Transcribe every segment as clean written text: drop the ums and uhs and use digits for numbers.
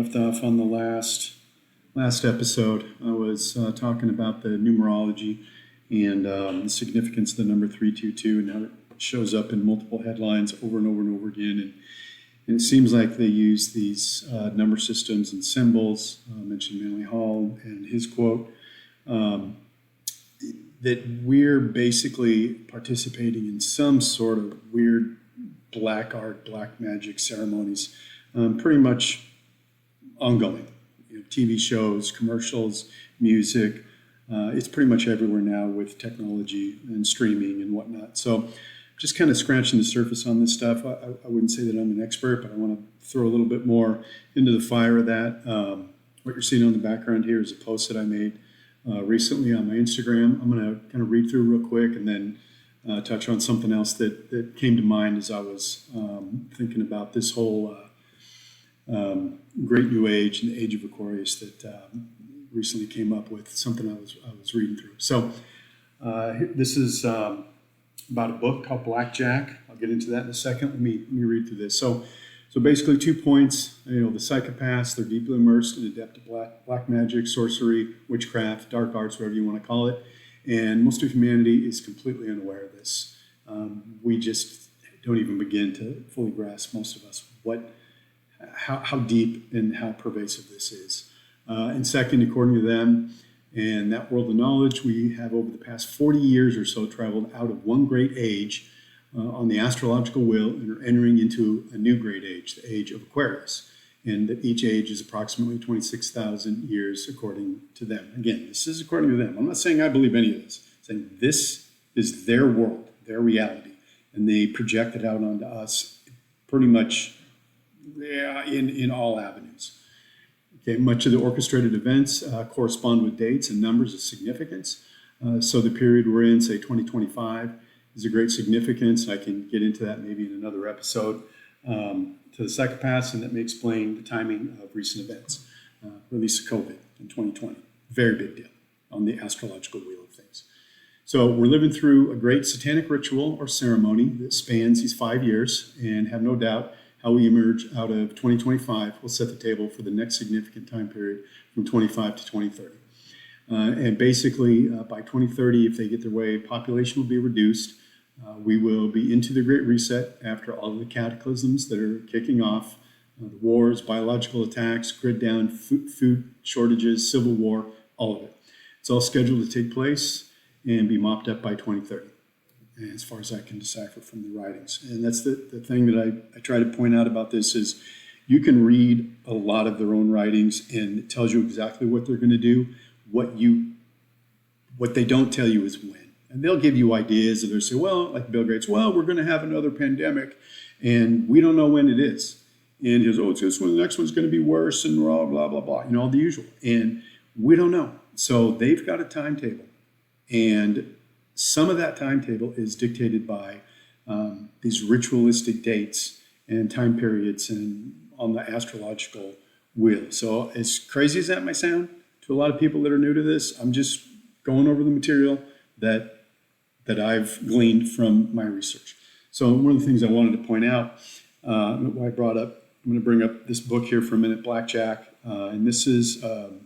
left off on the last episode. I was talking about the numerology and the significance of the number 322 and how it shows up in multiple headlines over and over and over again. And it seems like they use these number systems and symbols. I mentioned Manly Hall and his quote, that we're basically participating in some sort of weird black art, black magic ceremonies, pretty much ongoing. TV shows, commercials, music. It's pretty much everywhere now with technology and streaming and whatnot. So just kind of scratching the surface on this stuff. I wouldn't say that I'm an expert, but I want to throw a little bit more into the fire of that. What you're seeing on the background here is a post that I made recently on my Instagram. I'm going to kind of read through real quick and then touch on something else that came to mind as I was thinking about this whole great new age and the Age of Aquarius that recently came up with, something I was reading through. So this is about a book called Blackjack. I'll get into that in a second. Let me read through this. So basically 2 points. The psychopaths, they're deeply immersed and adept at black magic, sorcery, witchcraft, dark arts, whatever you want to call it. And most of humanity is completely unaware of this. We just don't even begin to fully grasp, most of us, how deep and how pervasive this is. And second, according to them, and that world of knowledge, we have over the past 40 years or so traveled out of one great age on the astrological wheel and are entering into a new great age, the Age of Aquarius. And that each age is approximately 26,000 years according to them. Again, this is according to them. I'm not saying I believe any of this. I'm saying this is their world, their reality. And they project it out onto us pretty much in all avenues. Okay, much of the orchestrated events correspond with dates and numbers of significance. So the period we're in, say 2025, is a great significance. I can get into that maybe in another episode. To the psychopaths, and that may explain the timing of recent events. Release of COVID in 2020. Very big deal on the astrological wheel of things. So we're living through a great satanic ritual or ceremony that spans these 5 years, and have no doubt how we emerge out of 2025 will set the table for the next significant time period from 25 to 2030. And basically, by 2030, if they get their way, population will be reduced. We will be into the Great Reset after all of the cataclysms that are kicking off, the wars, biological attacks, grid down, food shortages, civil war, all of it. It's all scheduled to take place and be mopped up by 2030, as far as I can decipher from the writings. And that's the thing that I try to point out about this is you can read a lot of their own writings and it tells you exactly what they're going to do. What they don't tell you is when. And they'll give you ideas, and they'll say, well, like Bill Gates, well, we're going to have another pandemic, and we don't know when it is. And he goes, oh, it's this one, the next one's going to be worse, and blah, blah, blah, blah, all the usual. And we don't know. So they've got a timetable. And some of that timetable is dictated by these ritualistic dates and time periods and on the astrological wheel. So as crazy as that might sound to a lot of people that are new to this, I'm just going over the material that I've gleaned from my research. So one of the things I wanted to point out, why I brought up, I'm going to bring up this book here for a minute, Blackjack, and this is The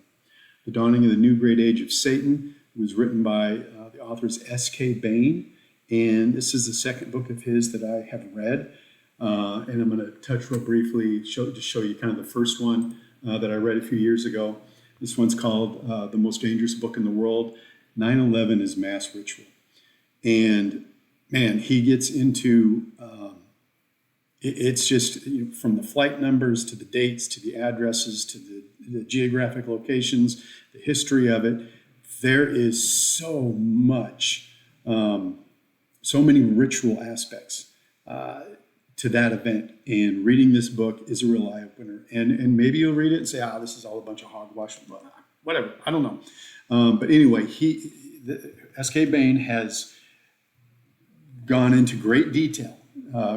Dawning of the New Great Age of Satan. It was written by the authors S.K. Bain, and this is the second book of his that I have read, and I'm going to touch real briefly, to show you kind of the first one that I read a few years ago. This one's called The Most Dangerous Book in the World, 9/11 is Mass Ritual. And man, he gets into, it's just from the flight numbers to the dates to the addresses to the geographic locations, the history of it. There is so much, so many ritual aspects to that event. And reading this book is a real eye-opener. And maybe you'll read it and say, this is all a bunch of hogwash. Whatever, I don't know. But anyway, S.K. Bain has gone into great detail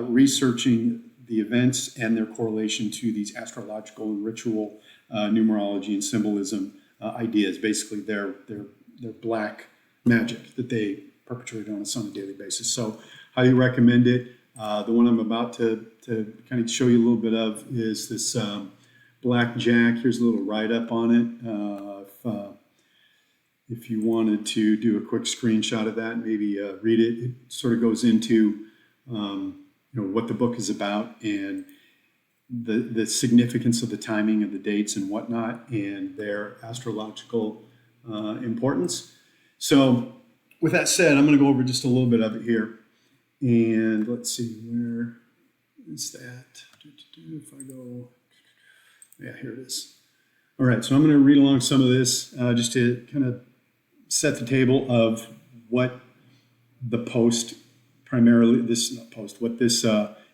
researching the events and their correlation to these astrological and ritual numerology and symbolism ideas. Basically, they're black magic that they perpetrate on a daily basis. So highly recommend it. The one I'm about to kind of show you a little bit of is this Blackjack. Here's a little write-up on it. If you wanted to do a quick screenshot of that, maybe read it. It sort of goes into what the book is about and the significance of the timing of the dates and whatnot and their astrological importance. So with that said, I'm going to go over just a little bit of it here. And let's see, where is that? If I go, yeah, here it is. All right, so I'm going to read along some of this just to kind of set the table of what the post primarily, what this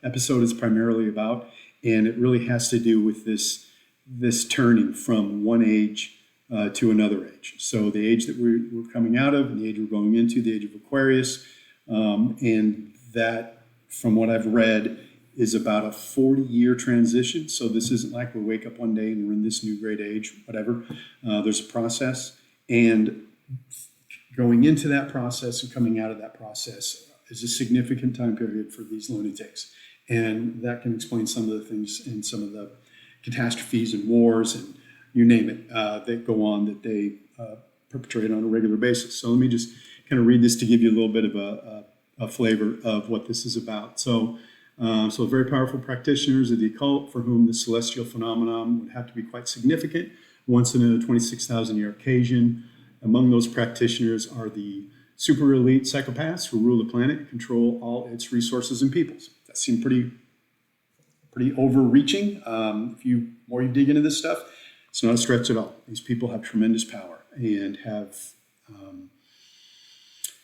episode is primarily about. And it really has to do with this turning from one age to another age. So the age that we're coming out of and the age we're going into, the age of Aquarius. And that, from what I've read, is about a 40-year transition. So this isn't like we wake up one day and we're in this new great age, whatever. There's a process. And going into that process and coming out of that process is a significant time period for these lunatics. And that can explain some of the things and some of the catastrophes and wars and you name it that go on that they perpetrate on a regular basis. So let me just kind of read this to give you a little bit of a flavor of what this is about. So very powerful practitioners of the occult for whom the celestial phenomenon would have to be quite significant, once in a 26,000-year occasion. Among those practitioners are the super elite psychopaths who rule the planet and control all its resources and peoples. That seemed pretty overreaching. If you more you dig into this stuff, it's not a stretch at all. These people have tremendous power and have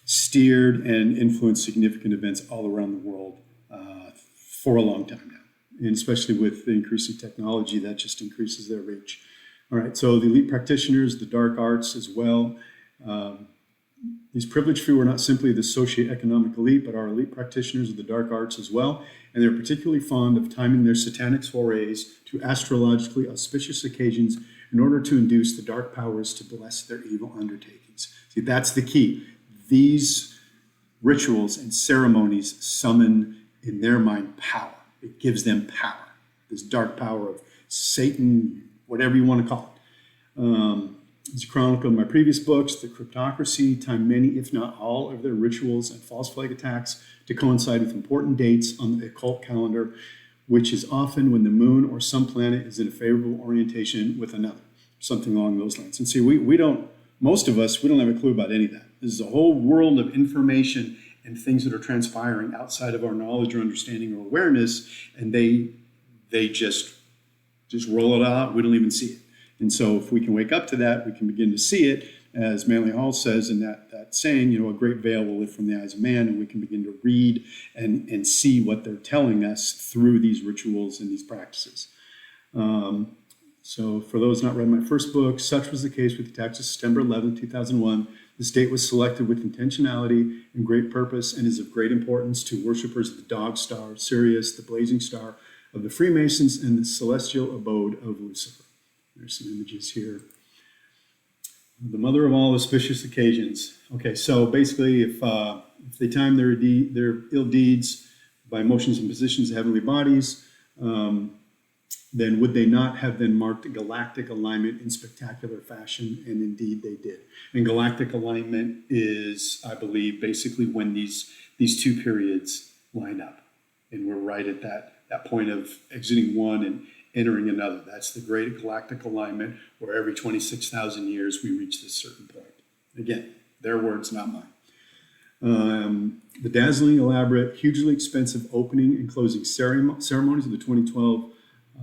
steered and influenced significant events all around the world for a long time now. And especially with the increasing technology, that just increases their reach. All right, so the elite practitioners, the dark arts as well. These privileged few are not simply the socioeconomic elite, but are elite practitioners of the dark arts as well. And they're particularly fond of timing their satanic forays to astrologically auspicious occasions in order to induce the dark powers to bless their evil undertakings. See, that's the key. These rituals and ceremonies summon in their mind power. It gives them power. This dark power of Satan, whatever you want to call it. As chronicled in my previous books, the cryptocracy time many, if not all, of their rituals and false flag attacks to coincide with important dates on the occult calendar, which is often when the moon or some planet is in a favorable orientation with another, something along those lines. And see, most of us, we don't have a clue about any of that. This is a whole world of information and things that are transpiring outside of our knowledge or understanding or awareness, and they just roll it out. We don't even see it. And so if we can wake up to that, we can begin to see it, as Manly Hall says in that saying, a great veil will lift from the eyes of man, and we can begin to read and see what they're telling us through these rituals and these practices. So for those not read my first book, such was the case with the attacks of September 11, 2001. This date was selected with intentionality and great purpose and is of great importance to worshipers of the dog star, Sirius, the blazing star of the Freemasons, and the celestial abode of Lucifer. There's some images here. The mother of all auspicious occasions. Okay, so basically, if they time their ill deeds by motions and positions of heavenly bodies, then would they not have then marked galactic alignment in spectacular fashion? And indeed, they did. And galactic alignment is, I believe, basically when these two periods line up, and we're right at that point of exiting one and entering another. That's the great galactic alignment, where every 26,000 years we reach this certain point. Again, their words, not mine. The dazzling, elaborate, hugely expensive opening and closing ceremonies of the 2012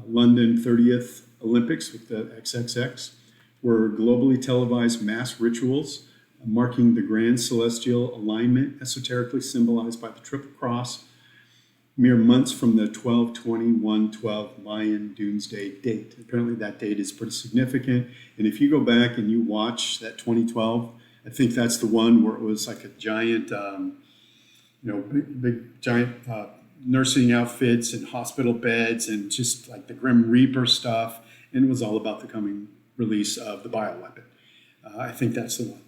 London 30th Olympics with the XXX were globally televised mass rituals marking the grand celestial alignment, esoterically symbolized by the Triple Cross, mere months from the 12/21/12 Mayan doomsday date. Apparently that date is pretty significant. And if you go back and you watch that 2012, I think that's the one where it was like a giant, big giant nursing outfits and hospital beds and just like the Grim Reaper stuff. And it was all about the coming release of the bioweapon. I think that's the one.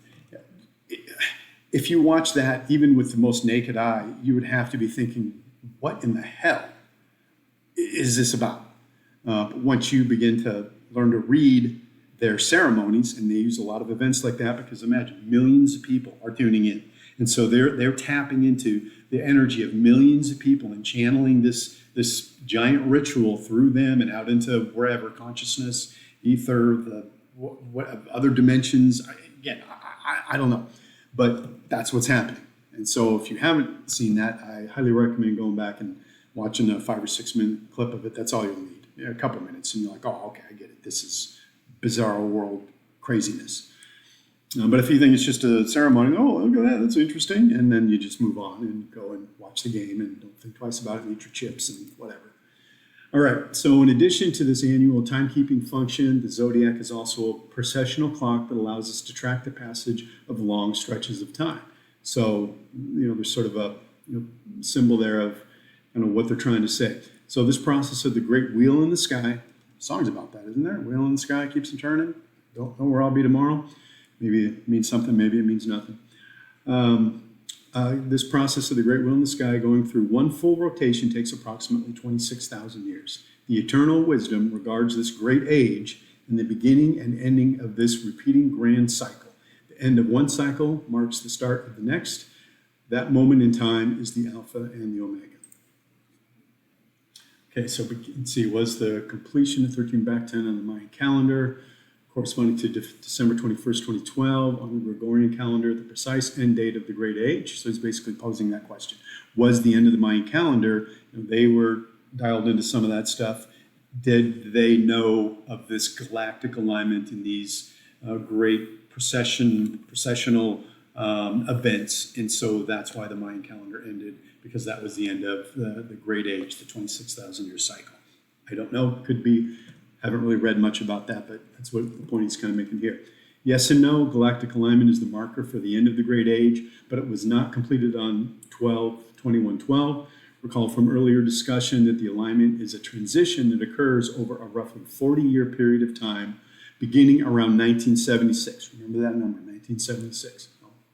If you watch that, even with the most naked eye, you would have to be thinking, what in the hell is this about? But once you begin to learn to read their ceremonies, and they use a lot of events like that, because imagine millions of people are tuning in. And so they're tapping into the energy of millions of people and channeling this giant ritual through them and out into wherever, consciousness, ether, what other dimensions. I don't know, but that's what's happening. And so if you haven't seen that, I highly recommend going back and watching a 5 or 6 minute clip of it. That's all you'll need. A couple minutes, and you're like, oh, okay, I get it. This is bizarre world craziness. But if you think it's just a ceremony, oh, look at that, that's interesting, and then you just move on and go and watch the game and don't think twice about it and eat your chips and whatever. All right, so in addition to this annual timekeeping function, the zodiac is also a precessional clock that allows us to track the passage of long stretches of time. So, there's sort of a symbol there of what they're trying to say. So this process of the great wheel in the sky, song's about that, isn't there? Wheel in the sky keeps on turning. Don't know where I'll be tomorrow. Maybe it means something, maybe it means nothing. This process of the great wheel in the sky going through one full rotation takes approximately 26,000 years. The eternal wisdom regards this great age and the beginning and ending of this repeating grand cycle. The end of one cycle marks the start of the next. That moment in time is the Alpha and the Omega. Okay, so we can see was the completion of 13 back 10 on the Mayan calendar, corresponding to December 21st, 2012, on the Gregorian calendar, the precise end date of the Great Age. So he's basically posing that question. Was the end of the Mayan calendar, they were dialed into some of that stuff. Did they know of this galactic alignment in these great processional events? And so that's why the Mayan calendar ended, because that was the end of the Great Age, the 26,000 year cycle. I don't know, could be. Haven't really read much about that, but that's what the point he's kind of making here. Yes and no, galactic alignment is the marker for the end of the Great Age, but it was not completed on 12/21/12. Recall from earlier discussion that the alignment is a transition that occurs over a roughly 40-year period of time, beginning around 1976. Remember that number, 1976.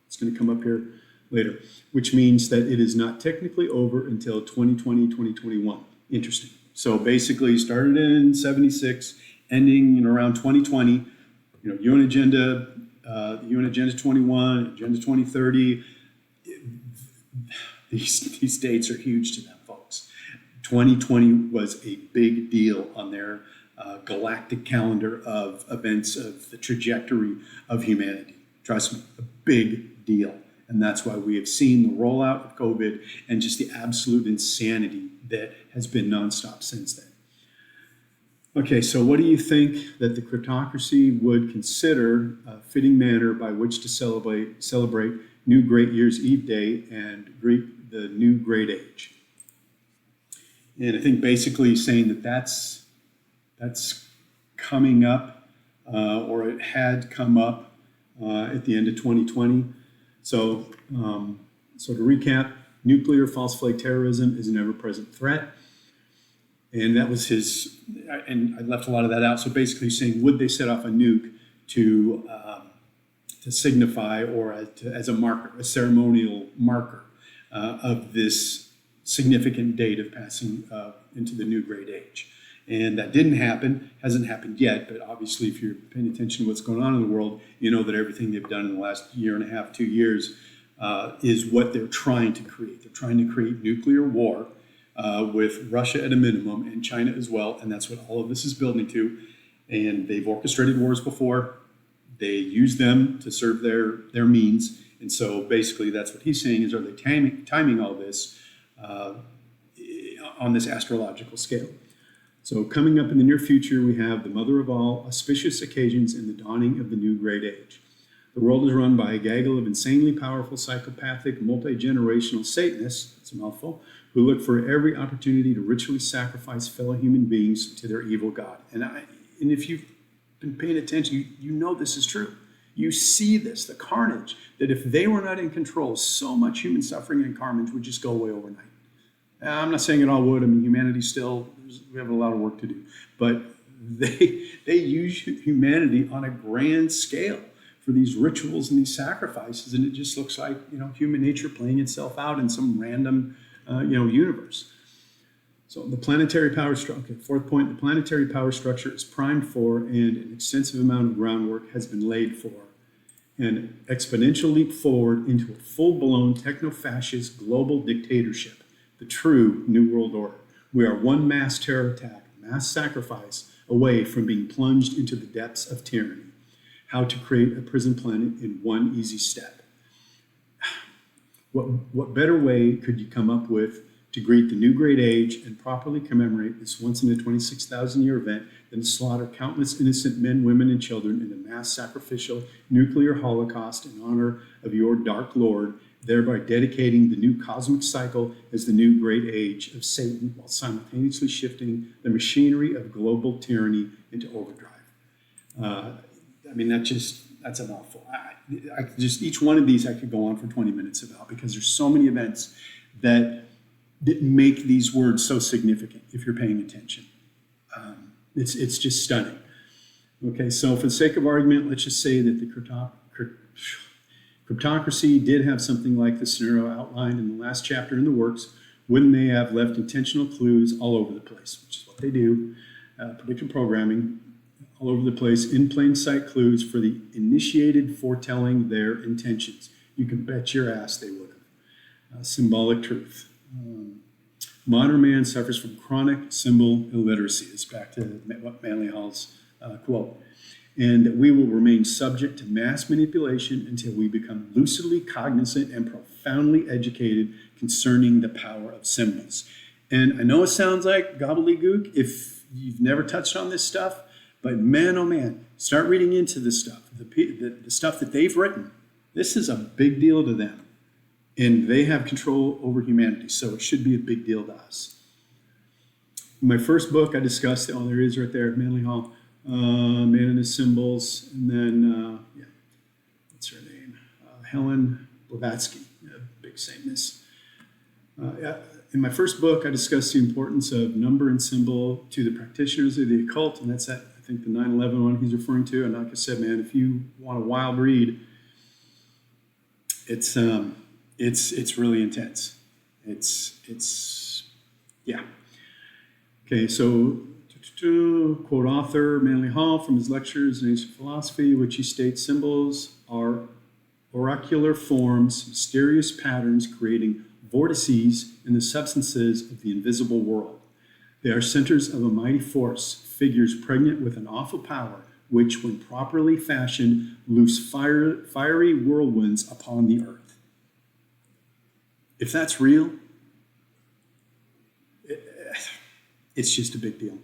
It's going to come up here later, which means that it is not technically over until 2020, 2021. Interesting. So basically started in 76, ending around 2020, UN Agenda, UN Agenda 21, Agenda 2030. These dates are huge to them, folks. 2020 was a big deal on their galactic calendar of events of the trajectory of humanity. Trust me, a big deal. And that's why we have seen the rollout of COVID and just the absolute insanity that has been nonstop since then. Okay, so what do you think that the cryptocracy would consider a fitting manner by which to celebrate New Great Year's Eve Day and greet the New Great Age? And I think basically saying that that's coming up, or it had come up at the end of 2020. So to recap, nuclear false flag terrorism is an ever-present threat. And that was his, and I left a lot of that out. So basically saying, would they set off a nuke to signify or as a marker, a ceremonial marker of this significant date of passing into the new great age? And that didn't happen, hasn't happened yet, but obviously if you're paying attention to what's going on in the world, you know that everything they've done in the last year and a half, 2 years, is what they're trying to create. They're trying to create nuclear war with Russia at a minimum and China as well, and that's what all of this is building to. And they've orchestrated wars before. They use them to serve their means, and so basically that's what he's saying is, are they timing all this on this astrological scale? So coming up in the near future, we have the mother of all auspicious occasions in the dawning of the new great age. The world is run by a gaggle of insanely powerful, psychopathic, multi-generational Satanists, that's a mouthful, who look for every opportunity to ritually sacrifice fellow human beings to their evil god. And if you've been paying attention, you know this is true. You see this, the carnage, that if they were not in control, so much human suffering and carnage would just go away overnight. I'm not saying it all would. I mean, humanity still, we have a lot of work to do. But they use humanity on a grand scale for these rituals and these sacrifices, and it just looks like, human nature playing itself out in some random, universe. So the planetary power structure, fourth point, the planetary power structure is primed for and an extensive amount of groundwork has been laid for an exponential leap forward into a full-blown techno-fascist global dictatorship, the true New World Order. We are one mass terror attack, mass sacrifice away from being plunged into the depths of tyranny. How to create a prison planet in one easy step. What better way could you come up with to greet the new great age and properly commemorate this once in a 26,000-year event than to slaughter countless innocent men, women, and children in a mass sacrificial nuclear holocaust in honor of your dark lord, thereby dedicating the new cosmic cycle as the new great age of Satan while simultaneously shifting the machinery of global tyranny into overdrive. That's a mouthful. I just each one of these I could go on for 20 minutes about, because there's so many events that make these words so significant if you're paying attention. It's just stunning. Okay, so for the sake of argument, let's just say that the cryptocracy did have something like the scenario outlined in the last chapter in the works. Wouldn't they have left intentional clues all over the place, which is what they do, predictive programming, all over the place, in plain sight clues for the initiated foretelling their intentions. You can bet your ass they would have. Symbolic truth. Modern man suffers from chronic symbol illiteracy. It's back to what Manly Hall's quote. And that we will remain subject to mass manipulation until we become lucidly cognizant and profoundly educated concerning the power of symbols. And I know it sounds like gobbledygook if you've never touched on this stuff, but man, oh man, start reading into this stuff, the stuff that they've written. This is a big deal to them. And they have control over humanity, so it should be a big deal to us. In my first book, I discussed, there is right there, Manly Hall, Man and His Symbols, and then, what's her name? Helen Blavatsky, big sameness. In my first book, I discussed the importance of number and symbol to the practitioners of the occult, and that's that, I think, the 9/11 one he's referring to. And like I said, man, if you want a wild read, it's really intense. Yeah. Okay, so quote author Manly Hall from his lectures in Ancient Philosophy, which he states symbols are oracular forms, mysterious patterns creating vortices in the substances of the invisible world. They are centers of a mighty force, figures pregnant with an awful power, which, when properly fashioned, loose fiery whirlwinds upon the earth. If that's real, it's just a big deal.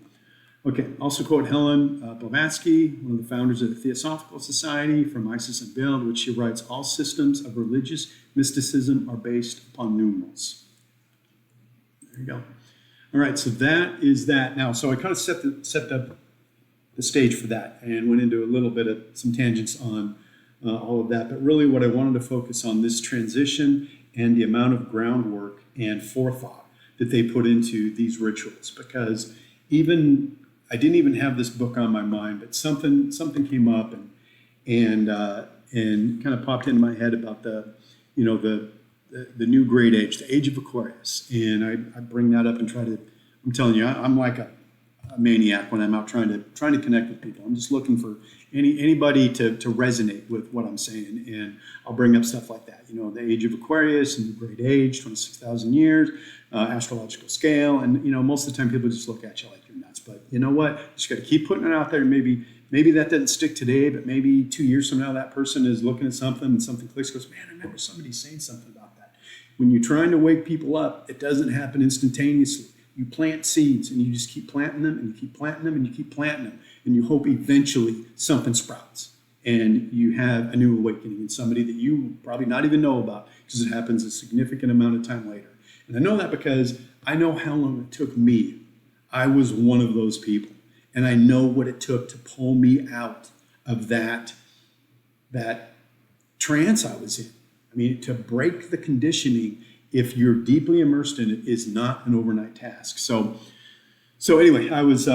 Okay, also quote Helen Blavatsky, one of the founders of the Theosophical Society, from Isis Unveiled, which she writes, all systems of religious mysticism are based upon numerals. There you go. All right, so that is that. Now, so I kind of set up the stage for that and went into a little bit of some tangents on all of that. But really what I wanted to focus on this transition and the amount of groundwork and forethought that they put into these rituals, because I didn't even have this book on my mind, but something came up and kind of popped into my head about the new great age, the Age of Aquarius, and I bring that up and I'm telling you, I'm like a maniac when I'm out trying to connect with people. I'm just looking for anybody to resonate with what I'm saying, and I'll bring up stuff like that. The Age of Aquarius and the Great Age, 26,000 years, astrological scale, and most of the time people just look at you like you're nuts. But you know what? You just got to keep putting it out there. Maybe that doesn't stick today, but maybe 2 years from now that person is looking at something and something clicks. Goes, man, I remember somebody saying something about that. When you're trying to wake people up, it doesn't happen instantaneously. You plant seeds and you just keep planting them and you keep planting them and you keep planting them, and you hope eventually something sprouts and you have a new awakening in somebody that you probably not even know about, because it happens a significant amount of time later. And I know that because I know how long it took me. I was one of those people, and I know what it took to pull me out of that trance I was in. I mean, to break the conditioning, if you're deeply immersed in it, is not an overnight task. So anyway, I was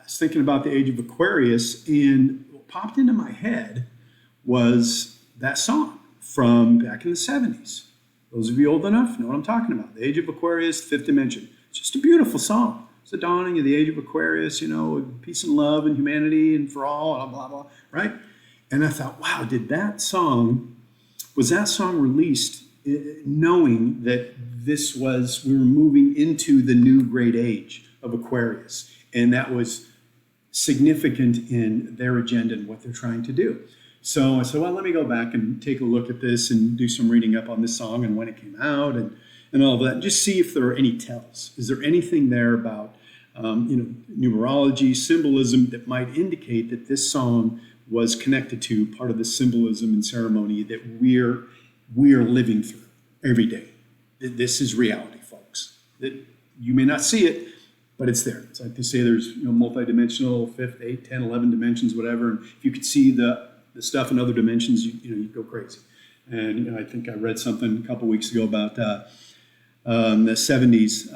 thinking about the Age of Aquarius, and what popped into my head was that song from back in the 70s. Those of you old enough know what I'm talking about. The Age of Aquarius, Fifth Dimension. It's just a beautiful song. It's the dawning of the age of Aquarius, peace and love and humanity and for all, blah, blah, blah, right? And I thought, wow, was that song released knowing that we were moving into the new great age of Aquarius, and that was significant in their agenda and what they're trying to do. So I said, well, let me go back and take a look at this and do some reading up on this song and when it came out and all of that, and just see if there are any tells. Is there anything there about numerology, symbolism that might indicate that this song was connected to part of the symbolism and ceremony that we're living through every day? This is reality, folks. That you may not see it, but it's there. It's like they say there's multi-dimensional, 5th, 8th, 10, 11 dimensions, whatever. And if you could see the stuff in other dimensions, you'd go crazy. And I think I read something a couple weeks ago about the 70s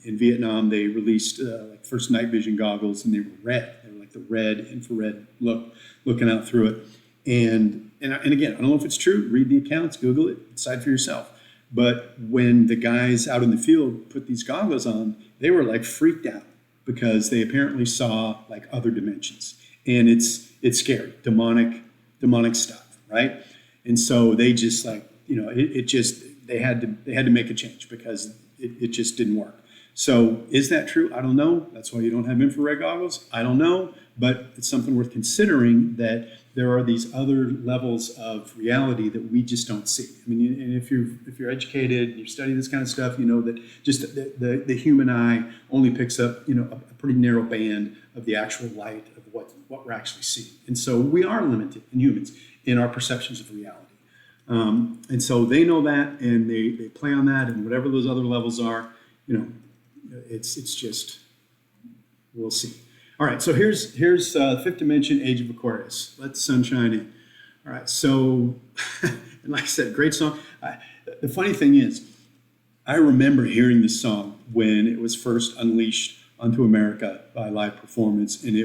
in Vietnam. They released first night vision goggles, and they were red. They were like the red infrared looking out through it. And again, I don't know if it's true. Read the accounts, Google it, decide for yourself. But when the guys out in the field put these goggles on, they were like freaked out because they apparently saw like other dimensions, and it's scary, demonic stuff, right? And so they just they had to make a change because it just didn't work. So is that true? I don't know. That's why you don't have infrared goggles. I don't know, but it's something worth considering, that there are these other levels of reality that we just don't see. I mean, and if you're educated and you study this kind of stuff, you know that just the human eye only picks up a pretty narrow band of the actual light of what we're actually seeing. And so we are limited in humans in our perceptions of reality. And so they know that, and they play on that, and whatever those other levels are, it's just, we'll see. All right, so here's fifth dimension, Age of Aquarius. Let the sun shine in. All right, so, and like I said, great song. The funny thing is, I remember hearing this song when it was first unleashed onto America by live performance, and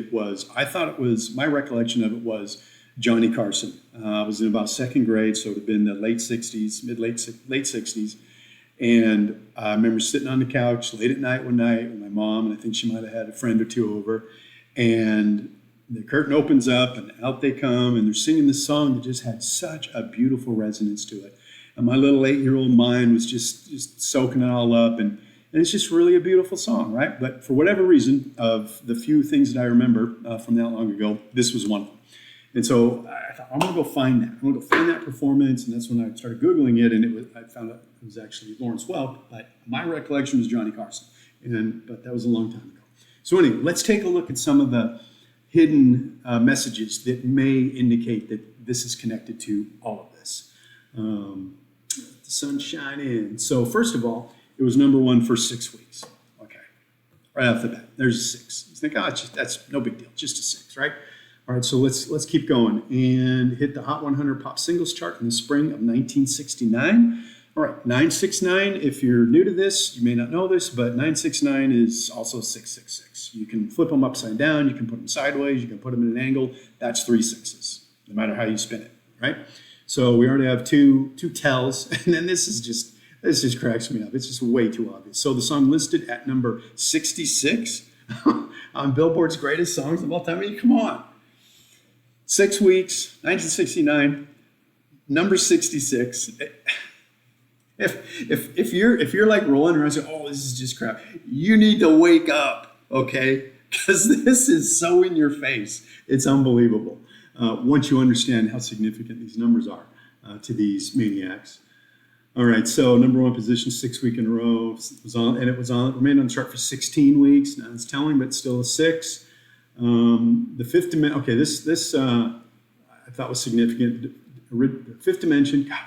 my recollection of it was Johnny Carson. I was in about second grade, so it would have been the late 60s, late 60s. And I remember sitting on the couch late at night one night with my mom, and I think she might have had a friend or two over. And the curtain opens up, and out they come, and they're singing this song that just had such a beautiful resonance to it. And my little 8-year-old mind was just soaking it all up. And it's just really a beautiful song, right? But for whatever reason, of the few things that I remember from that long ago, this was one of them. And so I thought, I'm going to go find that. I'm going to go find that performance. And that's when I started Googling it. And I found out it was actually Lawrence Welk. But my recollection was Johnny Carson. But that was a long time ago. So anyway, let's take a look at some of the hidden messages that may indicate that this is connected to all of this. Let the sun shine in. So first of all, it was number one for 6 weeks. Okay, right off the bat, there's a 6. You think, that's no big deal, just a 6, right? All right, so let's keep going and hit the Hot 100 Pop Singles chart in the spring of 1969. All right, 969, if you're new to this, you may not know this, but 969 is also 666. You can flip them upside down, you can put them sideways, you can put them at an angle. That's 3 6s, no matter how you spin it, right? So we already have two tells, and then this just cracks me up. It's just way too obvious. So the song listed at number 66 on Billboard's Greatest Songs of All Time. I mean, come on. 6 weeks, 1969, number 66. If you're like rolling around saying, oh, this is just crap, you need to wake up, okay? Because this is so in your face. It's unbelievable. Once you understand how significant these numbers are to these maniacs. All right, so number one position, 6 week in a row. Remained on the chart for 16 weeks. Now it's telling, but still a 6. The fifth dimension. Okay, this I thought was significant. The fifth dimension. God,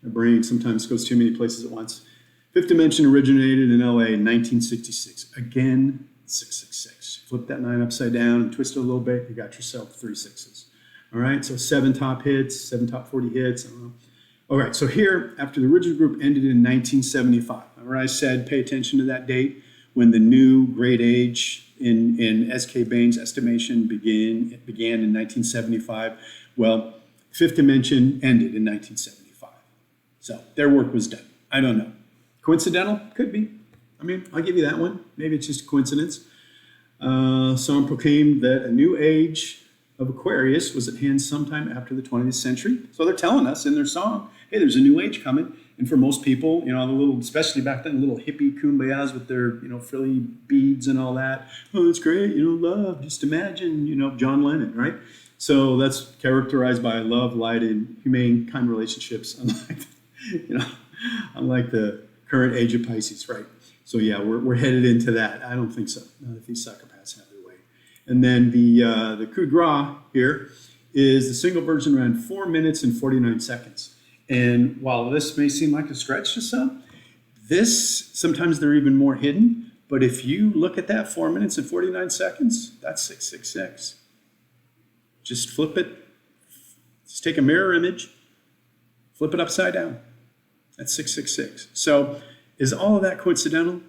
my brain sometimes goes too many places at once. Fifth dimension originated in LA in 1966. Again, 666. Flip that 9 upside down and twist it a little bit. You got yourself 3 6s. All right, so 7 top hits, 7 top 40 hits. I don't know. All right, so here, after the original group ended in 1975, remember I said pay attention to that date when the new great age in S.K. Bain's estimation began in 1975. Well, Fifth Dimension ended in 1975. So their work was done. I don't know. Coincidental? Could be. I mean, I'll give you that one. Maybe it's just a coincidence. Some proclaimed that a new age of Aquarius was at hand sometime after the 20th century. So they're telling us in their song, hey, there's a new age coming. And for most people, the little, especially back then, little hippie kumbayas with their, frilly beads and all that. Oh, it's great, love, just imagine, John Lennon, right? So that's characterized by love, light, and humane kind relationships, unlike the current age of Pisces, right? So yeah, we're headed into that. I don't think so. None of these psychopaths have their way. And then the coup de grace here is the single version around 4 minutes and 49 seconds. And while this may seem like a stretch to some, sometimes they're even more hidden. But if you look at that 4 minutes and 49 seconds, that's 666. Just flip it. Just take a mirror image, flip it upside down. That's 666. So is all of that coincidental?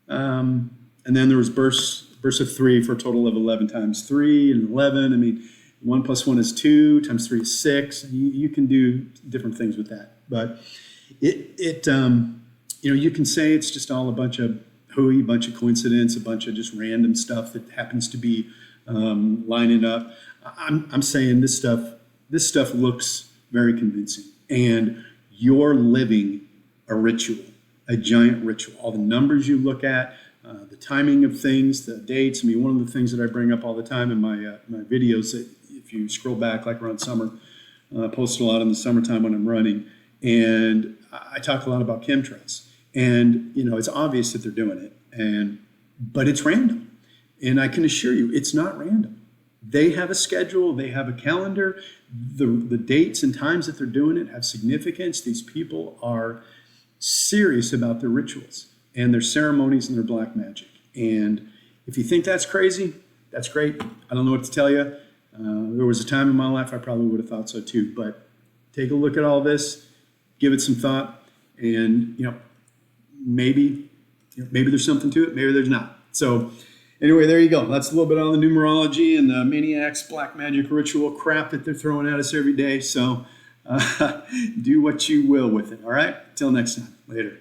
And then there was bursts of 3 for a total of 11 times 3 and 11. I mean, 1 plus 1 is 2, times 3 is 6. You can do different things with that. But you can say it's just all a bunch of hooey, a bunch of coincidence, a bunch of just random stuff that happens to be lining up. I'm saying this stuff looks very convincing. And you're living a ritual, a giant ritual. All the numbers you look at, the timing of things, the dates. I mean, one of the things that I bring up all the time in my videos, that if you scroll back like around summer, I post a lot in the summertime when I'm running, and I talk a lot about chemtrails. And, it's obvious that they're doing it, but it's random. And I can assure you, it's not random. They have a schedule, they have a calendar. The dates and times that they're doing it have significance. These people are serious about their rituals and their ceremonies and their black magic. And if you think that's crazy, that's great. I don't know what to tell you. There was a time in my life I probably would have thought so too. But take a look at all this, give it some thought, and maybe there's something to it, maybe there's not. So anyway, there you go. That's a little bit on the numerology and the maniacs, black magic ritual crap that they're throwing at us every day. So do what you will with it. All right. Till next time. Later.